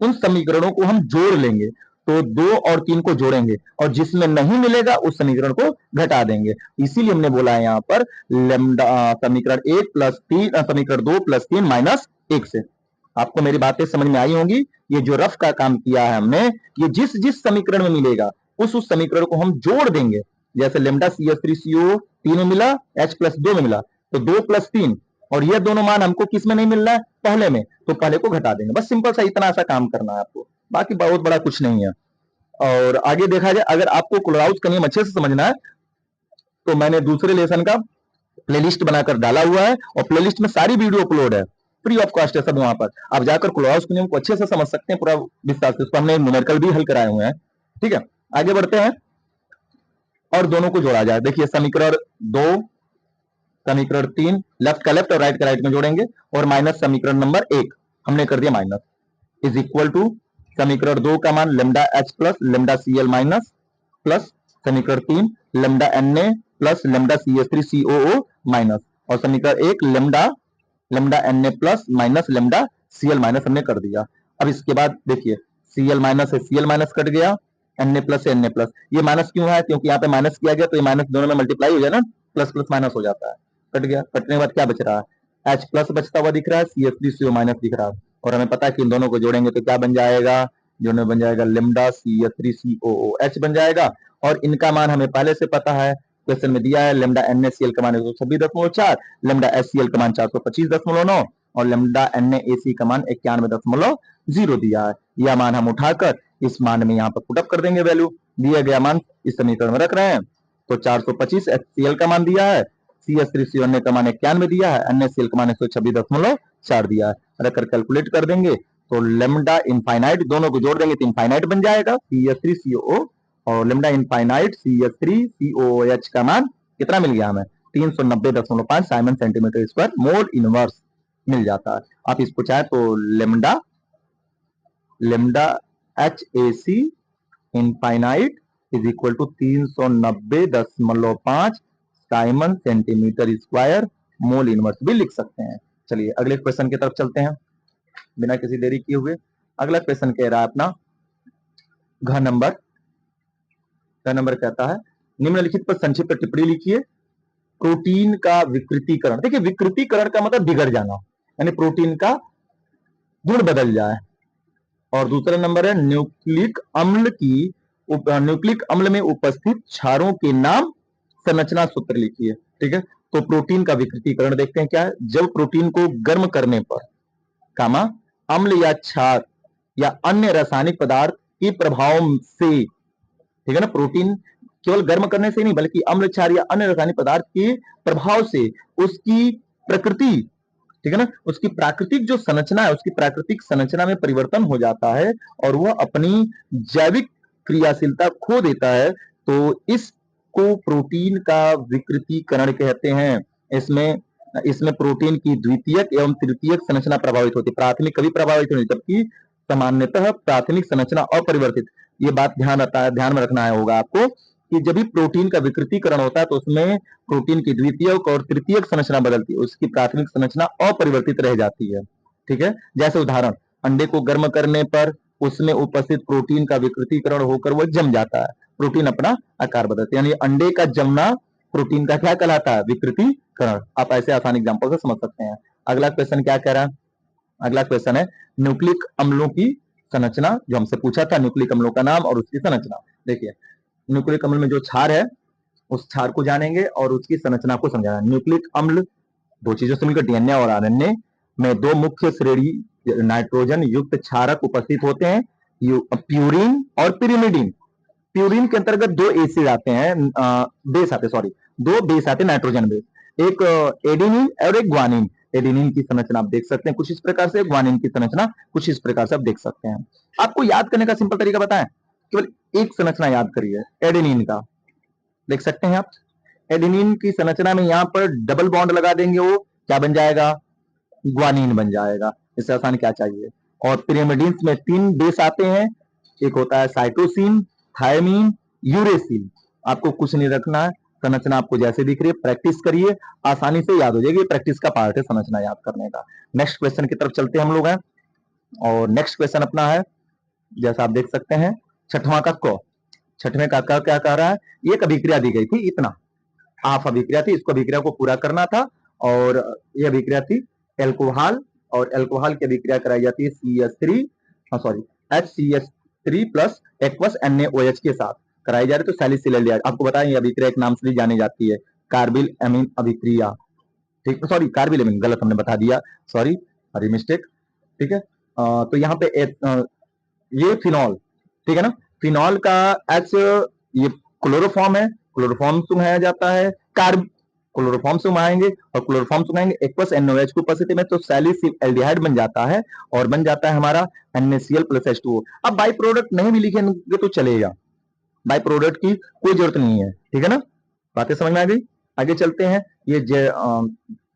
उन समीकरणों को हम जोड़ लेंगे, तो 2 और 3 को जोड़ेंगे और जिसमें नहीं मिलेगा उस समीकरण को घटा देंगे। इसीलिए हमने बोला है यहाँ पर लेमडा समीकरण 1 प्लस 3, समीकरण 2 प्लस 3 माइनस 1 से। आपको मेरी बातें समझ में आई होंगी। ये जो रफ का काम किया है हमने, ये जिस जिस समीकरण में मिलेगा उस समीकरण को हम जोड़ देंगे। जैसे लेमडा CH3CO 3 में मिला, H प्लस 2 में मिला, तो 2 प्लस 3, और ये दोनों मान हमको किस में नहीं मिल रहा है? पहले में, तो पहले को घटा देंगे। बस सिंपल सा इतना सा काम करना है आपको, बाकी बहुत बड़ा कुछ नहीं है। और आगे देखा जाए, अगर आपको क्लोराउस का नियम अच्छे से समझना है तो मैंने दूसरे लेसन का प्लेलिस्ट बनाकर डाला हुआ है और प्लेलिस्ट में सारी वीडियो अपलोड है, फ्री ऑफ कॉस्ट है सब। वहां पर आप जाकर क्लोराउस के नियम को अच्छे से समझ सकते हैं पूरा विस्तार से। उसको हमने न्यूमेरिकल भी हल कराए हुए हैं। ठीक है, आगे बढ़ते हैं और दोनों को जोड़ा जाए। देखिए समीकरण 2 समीकरण 3 लेफ्ट का लेफ्ट और राइट का राइट में जोड़ेंगे, और माइनस समीकरण नंबर 1 हमने कर दिया माइनस, इज इक्वल टू समीकरण 2 का मान lambda H plus lambda Cl minus plus समीकरण 3 lambda Na plus lambda CH3COO minus, और समीकरण 1 lambda Na plus minus lambda Cl minus हमने कर दिया। अब इसके बाद देखिए Cl माइनस है, Cl माइनस कट गया, Na प्लस है, Na प्लस। ये माइनस क्यों है? क्योंकि यहाँ पे माइनस किया गया तो ये माइनस दोनों में मल्टीप्लाई हो जाए ना, प्लस प्लस माइनस हो जाता है। कट गया, कटने के बाद क्या बच रहा है? H प्लस बचता हुआ दिख रहा है, CH3CO माइनस दिख रहा है, और हमें पता है कि इन दोनों को जोड़ेंगे तो क्या बन जाएगा? दोनों बन जाएगा लेमडा CH3COOH बन जाएगा। और इनका मान हमें पहले से पता है, क्वेश्चन में दिया है लेमडा NaCl का मान 126.4, लेमडा HCl का मान 425.9 और लेमडा NaAC का मान 91.0 दिया है। यह मान हम उठाकर इस मान में यहाँ पर पुटअप कर देंगे, वैल्यू दिया गया मान इस समीकरण में रख रहे हैं। तो 425 HCl का मान दिया है, CH3CON का मान 91 दिया है, NaCl का मान 126.4 दिया है। अगर कैलकुलेट कर देंगे तो लेमडा इनफाइनाइट दोनों को जोड़ देंगे तो इनफाइनाइट बन जाएगा CH3CO और लेमडा इनफाइनाइट CH3COOH का मान कितना मिल गया हमें 390.5 siemens centimetre square mole inverse मिल जाता है। आप इसको चाहे तो lambda HAC infinite is equal to 390.5 siemens centimetre square mole inverse भी लिख सकते हैं। चलिए अगले क्वेश्चन की तरफ चलते हैं बिना किसी देरी किए हुए। अगला क्वेश्चन कह रहा है अपना घ नंबर कहता है निम्नलिखित पर संक्षिप्त टिप्पणी लिखिए। प्रोटीन का विकृतीकरण, देखिए विकृतीकरण का मतलब बिगड़ जाना, यानी प्रोटीन का गुण बदल जाए। और दूसरा नंबर है न्यूक्लिक अम्ल में उपस्थित क्षारों के नाम संरचना सूत्र लिखिए। ठीक है, तो प्रोटीन का विकृतीकरण देखते हैं क्या है। जब प्रोटीन को गर्म करने पर कामा अम्ल या क्षार या अन्य रासायनिक पदार्थ के प्रभाव से, ठीक है ना, प्रोटीन केवल गर्म करने से नहीं बल्कि अम्ल क्षार या अन्य रासायनिक पदार्थ के प्रभाव से उसकी प्रकृति, ठीक है ना, उसकी प्राकृतिक जो संरचना है उसकी प्राकृतिक संरचना में परिवर्तन हो जाता है और वह अपनी जैविक क्रियाशीलता खो देता है, तो इसको प्रोटीन का विकृतीकरण कहते हैं। इसमें प्रोटीन की द्वितीयक एवं तृतीयक संरचना प्रभावित होती है, प्राथमिक कभी प्रभावित नहीं, जबकि सामान्यतः प्राथमिक संरचना अपरिवर्तित। ये बात ध्यान में रखना होगा आपको कि जब भी प्रोटीन का विकृतीकरण होता है तो उसमें प्रोटीन की द्वितीयक और तृतीयक संरचना बदलती है, उसकी प्राथमिक संरचना अपरिवर्तित रह जाती है। ठीक है, जैसे उदाहरण अंडे को गर्म करने पर उसमें उपस्थित प्रोटीन का विकृतीकरण होकर वह जम जाता है, प्रोटीन अपना आकार बदलता है, यानी अंडे का जमना प्रोटीन का क्या कहलाता है, विकृतीकरण। आप ऐसे आसान एग्जांपल से समझ सकते हैं। अगला क्वेश्चन क्या कह रहा है, अगला क्वेश्चन है न्यूक्लिक अम्लों की संरचना, जो हमसे पूछा था न्यूक्लिक अम्लों का नाम और उसकी संरचना। देखिए न्यूक्लिक अम्ल में जो क्षार है उस क्षार को जानेंगे और उसकी संरचना को समझाना। न्यूक्लिक अम्ल दो चीजों से मिलकर डीएनए और आरएनए में दो मुख्य श्रेणी नाइट्रोजन युक्त क्षारक उपस्थित होते हैं, प्यूरिन और पिरिमिडिन। प्यूरिन के अंतर्गत दो एसिड आते हैं, दो बेस आते हैं नाइट्रोजन बेस, एक एडेनिन और एक ग्वानिन। एडेनिन की संरचना आप देख सकते हैं कुछ इस प्रकार से, ग्वानिन की संरचना कुछ इस प्रकार से आप देख सकते हैं। आपको याद करने का सिंपल तरीका बताएं, केवल एक संरचना याद करिए एडेनिन का, देख सकते हैं आप। एडेनिन की संरचना में यहां पर डबल बॉन्ड लगा देंगे, वो क्या बन जाएगा, ग्वानिन बन जाएगा। इससे आसान क्या चाहिए। और पिरिमिडिन में तीन बेस आते हैं, एक होता है साइटोसिन, थायमीन, यूरेसिल। आपको कुछ नहीं रखना है, संरचना आपको जैसे दिख रही है प्रैक्टिस करिए, आसानी से याद हो जाएगी। प्रैक्टिस का पार्ट है संरचना याद करने का। नेक्स्ट क्वेश्चन की तरफ चलते हम लोग हैं, और नेक्स्ट क्वेश्चन अपना है जैसा आप देख सकते हैं छठवां का क। छठवें का क्या कह रहा है, एक अभिक्रिया दी गई थी, इतना हाफ अभिक्रिया थी, इसको अभिक्रिया को पूरा करना था, और यह अभिक्रिया थी एल्कोहल, और एल्कोहल की अभिक्रिया कराई जाती है HCH3 प्लस एक्वस NaOH के साथ कराई जा रही है, तो सैलिसिल एल्डिहाइड। आपको बताएं ये अभिक्रिया एक नाम से भी जानी जाती है, कार्बिल एमीन अभिक्रिया। ठीक, सॉरी कार्बिल एमीन गलत हमने बता दिया, सॉरी हरी मिस्टेक। ठीक है, तो यहाँ पे ये फिनॉल, ठीक है ना, फिनॉल का H ये क्लोरोफॉर्म है, क्लोरोफॉर्म सुनाया जाता है, कार्ब क्लोरोफॉर्म सुनाएंगे और क्लोरोफॉर्म सुनाएंगे एक्वस NaOH की उपस्थिति में, तो सैलिसिल एल्डिहाइड बन जाता है और बन जाता है हमारा NaCl प्लस H2O। अब बाई प्रोडक्ट नहीं भी लिखेंगे तो चलेगा, बाई प्रोडक्ट की कोई जरूरत नहीं है। ठीक है ना, बातें समझ में आ गई। आगे चलते हैं, ये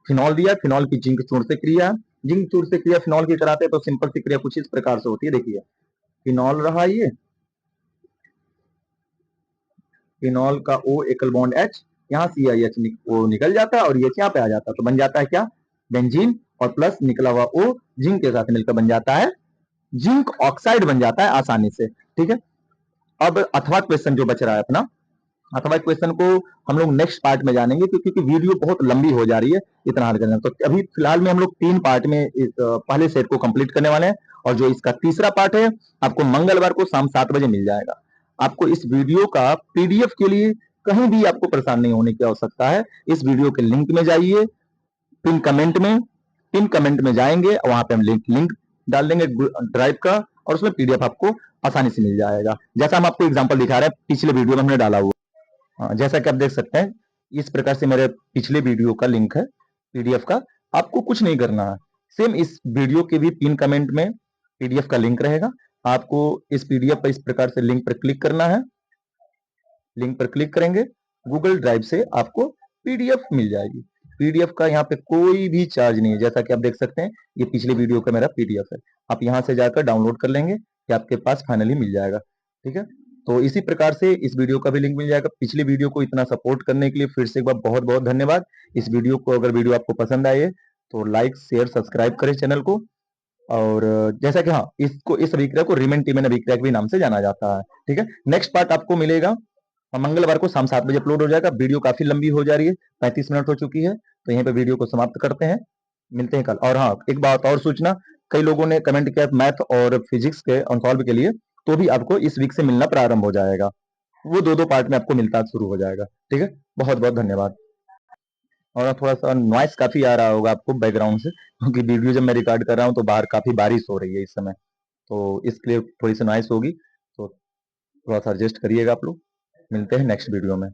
फिनॉल दिया, फिनॉल की जिंक चूर्ण से क्रिया, जिंक चूर्ण से क्रिया फिनॉल की कराते हैं तो सिंपल सी क्रिया कुछ इस प्रकार से होती है। देखिए फिनॉल रहा, ये फिनॉल का O एकल बॉन्ड H, यहाँ CH निकल जाता है और ये यहाँ पे आ जाता है, तो बन जाता है क्या, बेंजीन, और प्लस निकला हुआ O जिंक के साथ मिलकर बन जाता है जिंक ऑक्साइड बन जाता है आसानी से। ठीक है, अब अथवा क्वेश्चन जो बच रहा है अपना, अथवा क्वेश्चन को हम लोग नेक्स्ट पार्ट में जानेंगे क्योंकि वीडियो बहुत लंबी हो जा रही है इतना हल करना। तो अभी फिलहाल में हम लोग 3 पार्ट में इस पहले सेट को कंप्लीट करने वाले हैं, और जो इसका तीसरा पार्ट है आपको मंगलवार को शाम 7 बजे मिल जाएगा। आपको इस वीडियो का PDF के लिए कहीं भी आपको परेशान नहीं होने की आवश्यकता है। इस वीडियो के लिंक में जाइए, पिन कमेंट में जाएंगे, वहां पे हम लिंक डाल देंगे ड्राइव का, और उसमें PDF आपको आसानी से मिल जाएगा, जैसा हम आपको एग्जांपल दिखा रहे हैं पिछले वीडियो में हमने डाला हुआ। जैसा कि आप देख सकते हैं, इस प्रकार से मेरे पिछले वीडियो का लिंक है पीडीएफ का। आपको कुछ नहीं करना है, सेम इस वीडियो के भी पिन कमेंट में पीडीएफ का लिंक रहेगा। आपको इस पीडीएफ पर इस प्रकार से लिंक पर क्लिक करना है। लिंक पर क्लिक करेंगे, गूगल ड्राइव से आपको पीडीएफ मिल जाएगी। पीडीएफ का यहाँ पे कोई भी चार्ज नहीं है। जैसा कि आप देख सकते हैं, ये पिछले वीडियो का मेरा पीडीएफ है। आप यहाँ से जाकर डाउनलोड कर लेंगे, कि आपके पास फाइनली मिल जाएगा। ठीक है, तो इसी प्रकार से इस वीडियो का भी लिंक मिल जाएगा। पिछले वीडियो को इतना सपोर्ट करने के लिए फिर से एक बार बहुत बहुत धन्यवाद। इस वीडियो को, अगर वीडियो आपको पसंद आए तो लाइक शेयर सब्सक्राइब करें चैनल को। और जैसा कि हाँ, इसको, इस अभिक्रिया को रीमन टीमन अभिक्रिया के भी नाम से जाना जाता है। ठीक है, नेक्स्ट पार्ट आपको मिलेगा मंगलवार को शाम 7 बजे अपलोड हो जाएगा। वीडियो काफी लंबी हो जा रही है, 35 मिनट हो चुकी है, तो यहीं पे वीडियो को समाप्त करते हैं। मिलते हैं कल। और हाँ, एक बात और सूचना, कई लोगों ने कमेंट किया मैथ और फिजिक्स के अनसॉल्व के लिए, तो भी आपको इस वीक से मिलना प्रारंभ हो जाएगा। वो दो दो पार्ट में आपको मिलता शुरू हो जाएगा। ठीक है, बहुत बहुत धन्यवाद। और थोड़ा सा नॉइस काफी आ रहा होगा आपको बैकग्राउंड से, क्योंकि वीडियो जब मैं रिकॉर्ड कर रहा हूँ तो बाहर काफी बारिश हो रही है इस समय, तो इसके लिए थोड़ी सी नॉइस होगी, तो थोड़ा सा एडजस्ट करिएगा आप लोग। मिलते हैं नेक्स्ट वीडियो में।